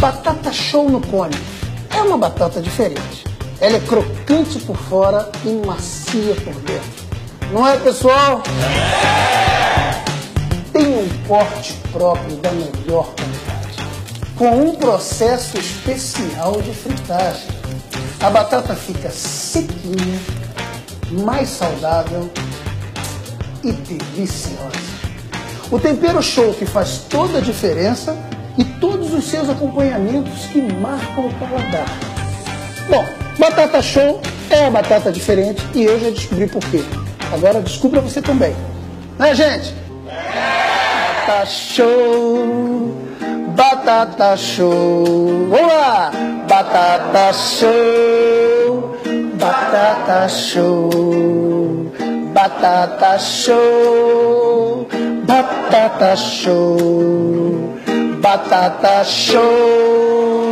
Batata show no cone. É uma batata diferente. Ela é crocante por fora e macia por dentro. Não é, pessoal? Tem um corte próprio da melhor qualidade, com um processo especial de fritagem. A batata fica sequinha, mais saudável e deliciosa. O tempero show que faz toda a diferença e todos os seus acompanhamentos que marcam o paladar. Bom, batata show é a batata diferente e eu já descobri por quê. Agora descubra você também. Né, gente? Batata show, batata show. Vamos lá! Batata show, batata show, batata show, batata show, batata show.